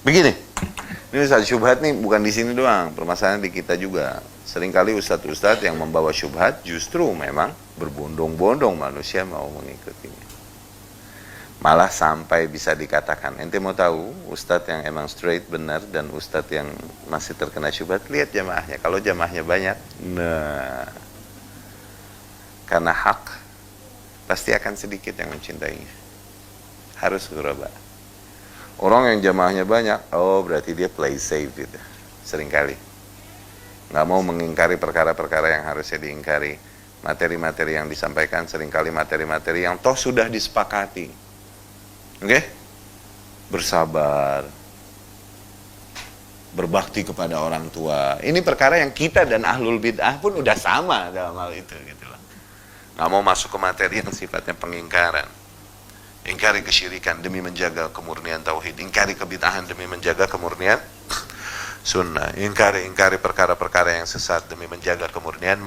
Begini, ini Ustaz, syubhat nih bukan di sini doang, permasalahan di kita juga. Seringkali ustadz-ustadz yang membawa syubhat justru memang berbondong-bondong manusia mau mengikutinya. Malah sampai bisa dikatakan, ente mau tahu ustadz yang emang straight benar dan ustadz yang masih terkena syubhat, lihat jamaahnya. Kalau jamaahnya banyak, nah, karena hak pasti akan sedikit yang mencintainya. Harus ghuraba. Orang yang jamaahnya banyak, oh berarti dia play safe gitu. Seringkali nggak mau mengingkari perkara-perkara yang harusnya diingkari. Materi-materi yang disampaikan seringkali materi-materi yang toh sudah disepakati. Oke? Bersabar, berbakti kepada orang tua. Ini perkara yang kita dan ahlul bid'ah pun udah sama dalam hal itu gitu loh. Nggak mau masuk ke materi yang sifatnya pengingkaran. Ingkari kesyirikan demi menjaga kemurnian tauhid, ingkari kebid'ahan demi menjaga kemurnian sunnah, ingkari perkara-perkara yang sesat demi menjaga kemurnian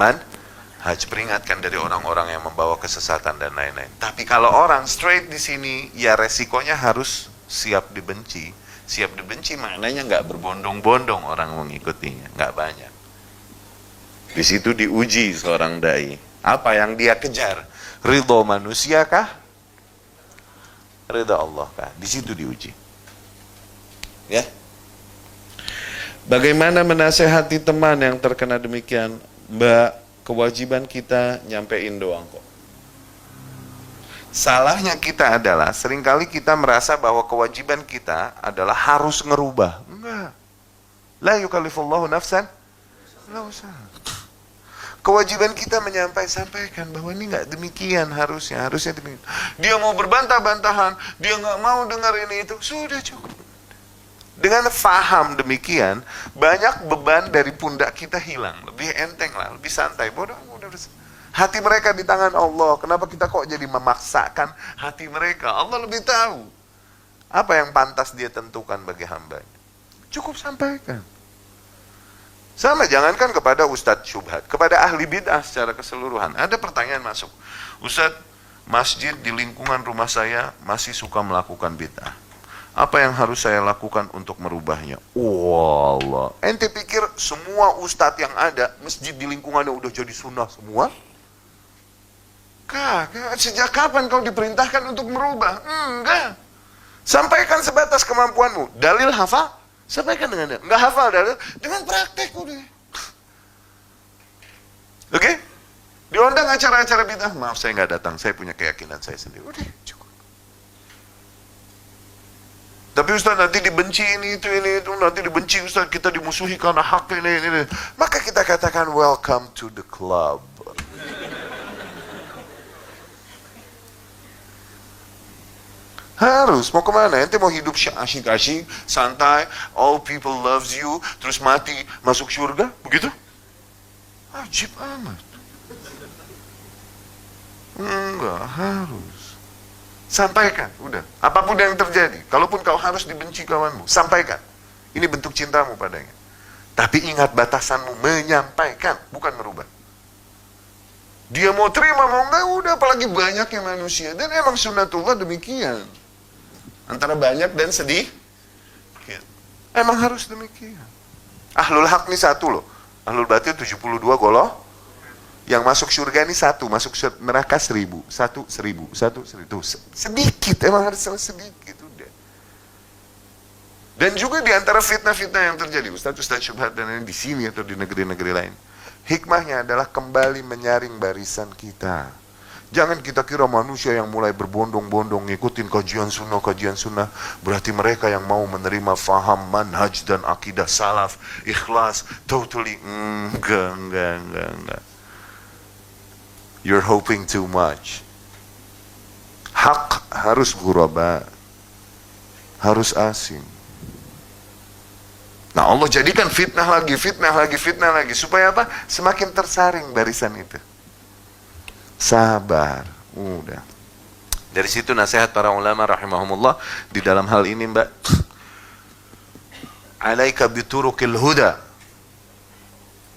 peringatkan dari orang-orang yang membawa kesesatan dan lain-lain. Tapi kalau orang straight di sini, ya resikonya harus siap dibenci. Siap dibenci maknanya nggak berbondong-bondong orang mengikutinya, nggak banyak. Di situ diuji seorang dai. Apa yang dia kejar? Ridho manusia kah? Ridho Allah kah? Di situ diuji. Ya. Bagaimana menasehati teman yang terkena demikian? Mbak, kewajiban kita nyampein doang kok. Salahnya kita adalah seringkali kita merasa bahwa kewajiban kita adalah harus ngerubah. Enggak. La yukallifullahu nafsan la usaha. Kewajiban kita sampaikan bahwa ini nggak demikian harusnya demikian. Dia mau berbantah-bantahan, dia nggak mau dengar ini itu, sudah cukup. Dengan faham demikian, banyak beban dari pundak kita hilang, lebih enteng lah, lebih santai. Bodoh, hati mereka di tangan Allah. Kenapa kita kok jadi memaksakan hati mereka? Allah lebih tahu apa yang pantas dia tentukan bagi hambanya. Cukup sampaikan. Sama, jangankan kepada ustadz syubhat, kepada ahli bid'ah secara keseluruhan. Ada pertanyaan masuk, Ustadz, masjid di lingkungan rumah saya masih suka melakukan bid'ah. Apa yang harus saya lakukan untuk merubahnya? Wallah, ente pikir semua ustadz yang ada, masjid di lingkungannya udah jadi sunnah semua? Kagak, sejak kapan kau diperintahkan untuk merubah? Enggak. Sampaikan sebatas kemampuanmu. Dalil hafal? Sampaikan dengan dalil. Enggak hafal dalil? Dengan praktek udah. Oke? Diundang acara-acara bid'ah, maaf saya nggak datang, saya punya keyakinan saya sendiri. Udah, cukup. Tapi Ustaz nanti dibenci ini itu, nanti dibenci Ustaz, kita dimusuhi karena hak ini. Maka kita katakan welcome to the club. Harus, mau kemana? Ente mau hidup asyik-asyik, santai, all people loves you, terus mati, masuk surga? Begitu? Ajib amat. Enggak, harus. Sampaikan, udah. Apapun yang terjadi, kalaupun kau harus dibenci kawanmu, sampaikan. Ini bentuk cintamu padanya. Tapi ingat batasanmu, menyampaikan, bukan merubah. Dia mau terima, mau enggak, udah. Apalagi banyaknya manusia. Dan emang sunnatullah demikian. Antara banyak dan sedih. Emang harus demikian. Ahlul haq ini satu loh. Ahlul batil 72 goloh. Yang masuk surga ini satu, masuk neraka 1000, satu 1000. Sedikit, emang harus sedikit, udah. Dan juga di antara fitnah-fitnah yang terjadi, Ustaz syubhat dan ini di sini atau di negeri-negeri lain, hikmahnya adalah kembali menyaring barisan kita. Jangan kita kira manusia yang mulai berbondong-bondong ngikutin kajian sunnah, berarti mereka yang mau menerima faham, manhaj dan akidah salaf, ikhlas, totally, enggak. You're hoping too much. Hak harus ghuraba, harus asing. Nah Allah jadikan fitnah lagi, supaya apa? Semakin tersaring barisan itu. Sabar, udah. Dari situ nasihat para ulama rahimahumullah di dalam hal ini, Mbak. Alaika biturukil huda.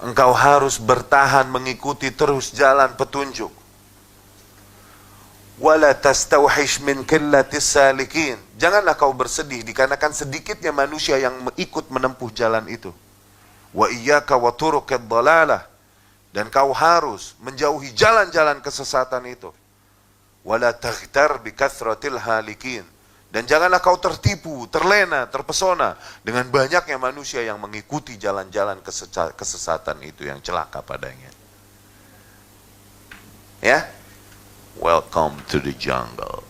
Engkau harus bertahan mengikuti terus jalan petunjuk. Wala tastauhish min qillatis salikin. Janganlah kau bersedih dikarenakan sedikitnya manusia yang ikut menempuh jalan itu. Wa iyyaka wa turuqid dhalalah. Dan kau harus menjauhi jalan-jalan kesesatan itu. Wala taghtar bi kathratil halikin. Dan janganlah kau tertipu, terlena, terpesona dengan banyaknya manusia yang mengikuti jalan-jalan kesesatan itu yang celaka padanya. Ya? Welcome to the jungle.